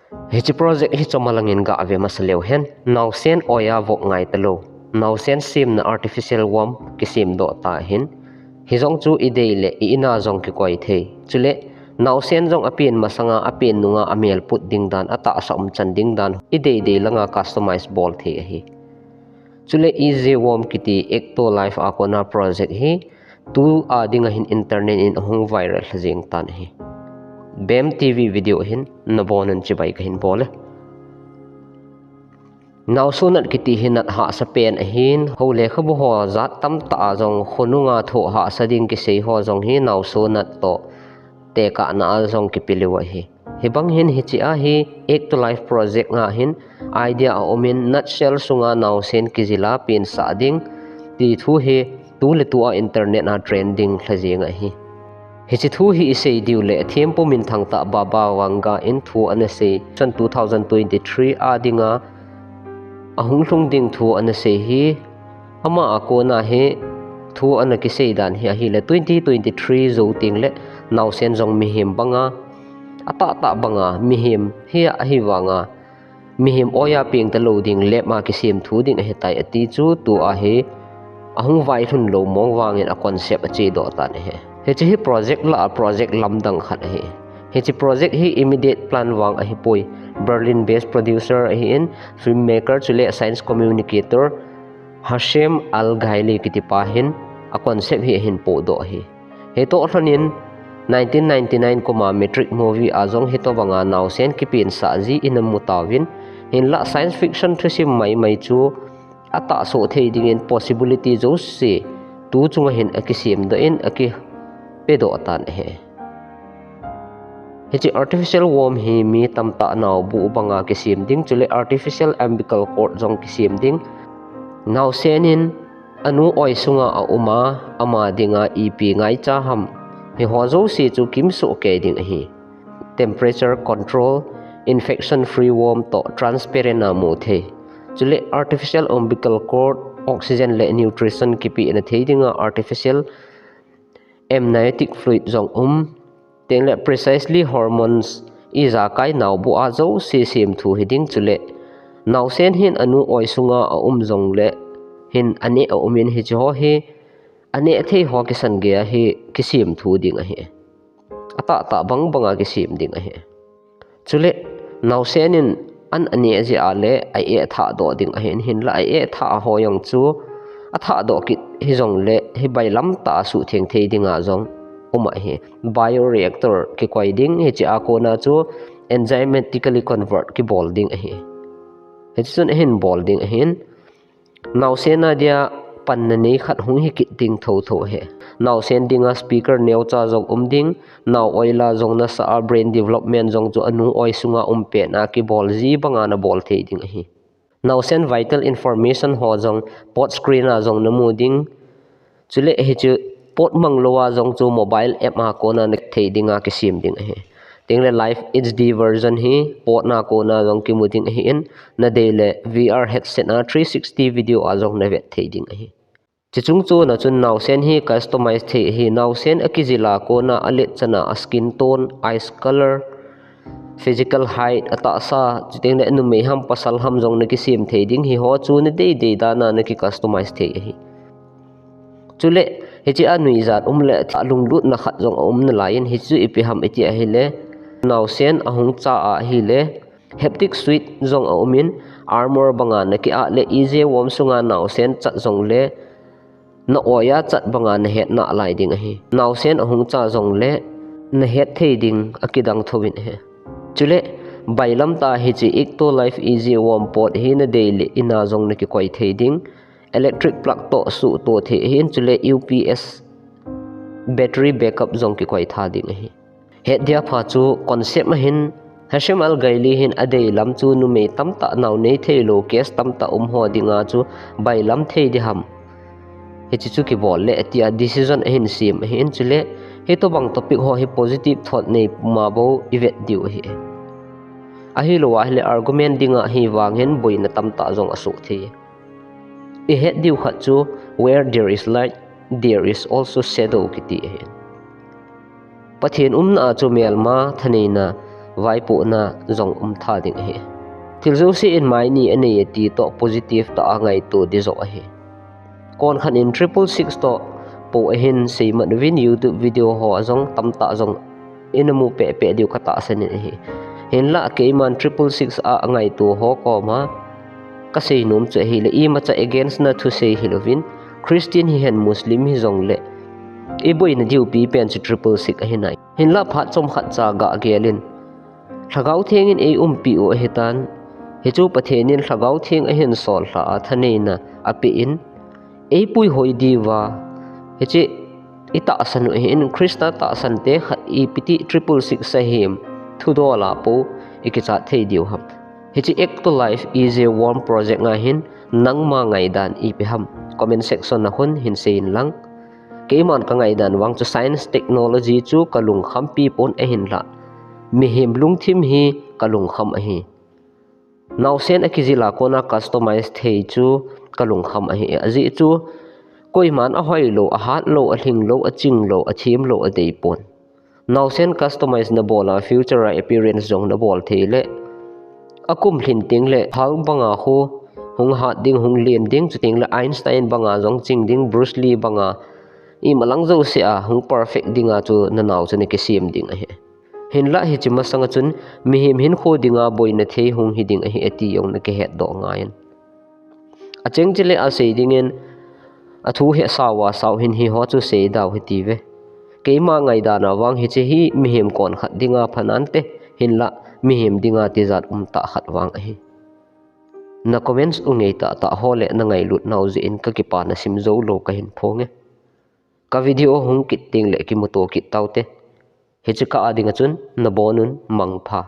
Hiche project hi chomalangin ga ave masaleu hen Nausen Vop ngaitalou Nausen sim na artificial worm kisim do ta hin hizong chu idei le ina jong ki koi thei chule Nausen jong apin masanga apin nunga amel put ding dan ata sam chan ding dan idei dei langa customize ball thei hi chule easy worm kiti ekto life akona project hi tu adinga hin internet in hung viral jing tan hi BemTv video hin nabonan chibai kahin bole nausunat kiti hinat ha sa pen ahin hole khabu ho zat tam ta jong khonunga tho ha sading ki sei ho jong hi nausunat to te ka na jong ki pilewa hi hebang hin hichi a hi ek to life project nga hin idea a omin nutshell sunga nausen kizila pin sading ti thu he tu le tu a internet na trending thlajinga hi hichi thu hi sei diu le thiam po min thang ta baba wanga in thu an sei chan 2023 adinga ahunglung ding thu an sei hi ama akona he thu an ki sei dan hi le 2023 zo ting le nausen jong mi him banga ata ta banga mi him hi wanga mi him oya ping ta loading le ma ki sim thu ding he tai ati chu tu a he ahung vai thun lo mong wangin a concept a che do ta ne he hi project la project lamdang khat hi project hi immediate plan wang a hi poi Berlin based producer a hi in filmmaker chule science communicator Hashem al gaili kitipa hin a concept hi hin po do hi to thanin 1999 koma metric movie azong hito banga nausen kipin sa ji in mutawin hin la science fiction thusim mai chu ata so thei ding in possibility zo se tu chunga hin akisim do in aki pedo tan he hichi artificial worm hi mi tamta naw bu banga kisim ding chule artificial umbilical cord jong kisim ding naw senin anu oi sunga a uma ama dinga ep ngai cha ham he hozo si chu kim so ke ding hi temperature control infection free worm to transparent na mu the chule artificial umbilical cord oxygen le nutrition kipi na thei dinga artificial amniotic fluid jong tengle precisely hormones iza kai naw bu a zo si sim thu hiding chule nausen hin anu oi sunga a jong le hin ane a umin hi jo he ane thei ho kisan ge hi kisim thu ding a he ata ta banga kisim ding a he chule nausen in an ane ji ale ai e tha do ding a hin la ai e tha ho yong chu atha do ki hi jong le hi bailam ta su theng thei dinga jong uma hi bioreactor ki koi ding hi chi akona chu enzymatically convert ki bol ding hi chun hin bol ding hin nausena dia panne khat hung hi kit ding tho he nausen dinga speaker neu cha jong ding naw oila jong na sa brain development jong chu anu oi sunga pe na ki bol ji banga na bol thei ding hi nausen vital information ho jong pot screen a jong namu ding chule hi chu pot manglowa jong chu mobile app ma ko na thei dinga ki sim ding he tingle live hd version hi pot na ko na jong ki muting hi in na dele vr headset na 360 video a jong na vet thei ding hi chichung chu na chun nausen hi customize thei hi nausen akizila ko na alet chana skin tone eyes color physical height ata sa chiting ne nu me ham pasal ham jong na ki sim thei ding hi ho chu ne dei da na ki customize thei hi chule hi chi anui zat le hunglut na khat jong na lain hi chu ipi ham iti a hi le nausen ahung cha a hi le haptic suite jong umin armor banga na ki a le easy worm sunga nausen chat jong le na oya chat banga na het na lai ding hi nausen ahung cha jong le na het thei ding akidang thowin he chule bailam ta hi chi ekto life easy worm pot hi na daily ina jong na ki koi thei ding electric plug to su to the hin chule ups battery backup jong ki koi tha ding hi he dia pha chu concept ma hin Hashem al gaili hin adei lam chu nu me tam ta naw nei thei lo case tam ta ho dinga chu bai lam thei di ham he chu ki bol le atia decision hin sim hin chule he to bang topic ho hi positive thought nei ma bo event diu hi ahi lo wa le argument dinga hi wang hen boina tam ta jong asu the I het diu khat chu where there is light there is also shadow kiti hen pathin na chu melma thanina vai pu na zong tha ding he thilzo si in mai ni ani ti to positive ta angai tu di zo he kon khan in 666 to po ahin sei man vin YouTube video ho zong tam ta zong inamu pe pe diu kata san he hin la ke man 666 a angai tu ho ko ma ka sei num che hi le i ma cha against na thu sei hilovin Christian hi hen Muslim hi zongle e boy na diu pi pen 666 a hinai hin la phat chom khat cha ga gelin thagau thengin e pi o hetan he chu pathenin thagau theng a hin sol hla a thaneina api in e pui hoi diwa he che ita sanu in Krista ta san te khat e piti 666 sa him thu do la po ikicha thei diu ham he che act to life is a warm project nga hin nang ma ngai dan i pe ham comment section na hun hin sein lang ke man ka ngai dan wang chu science technology chu kalung kham pi pon a hin la mi him lung thim hi kalung kham a hi Nausen akizila kona customize thei chu kalung kham a hi azi chu koi man a hoi lo a hat lo a hling lo a ching lo a thim lo a dei pon Nausen customize na bola future appearance jong na bol theile akum hrin ting le hal banga khu hung hat ding hung lien ding chu ting le Einstein banga jong ching ding Bruce Lee banga i malang zo se a hung perfect dinga chu na naw chu ne ke sim ding a he hin la hi chima sanga chun mi him hin kho dinga boina thei hung hi ding a hi ati yong na ke het do ngain a cheng chile a sei dingen a thu he sawa saw hin hi ho chu sei daw hi ti ve keima ngai da na wang hi che hi mi him kon khat dinga phanan te hin la mi him dinga ti zat ta khat wang a hi na comments ungei ta ta hole na ngai lut nau ji in kakipana simjoulou kahin phonge ka video hung kit ting le ki moto kit taute he chika adinga chun na bonun mangpha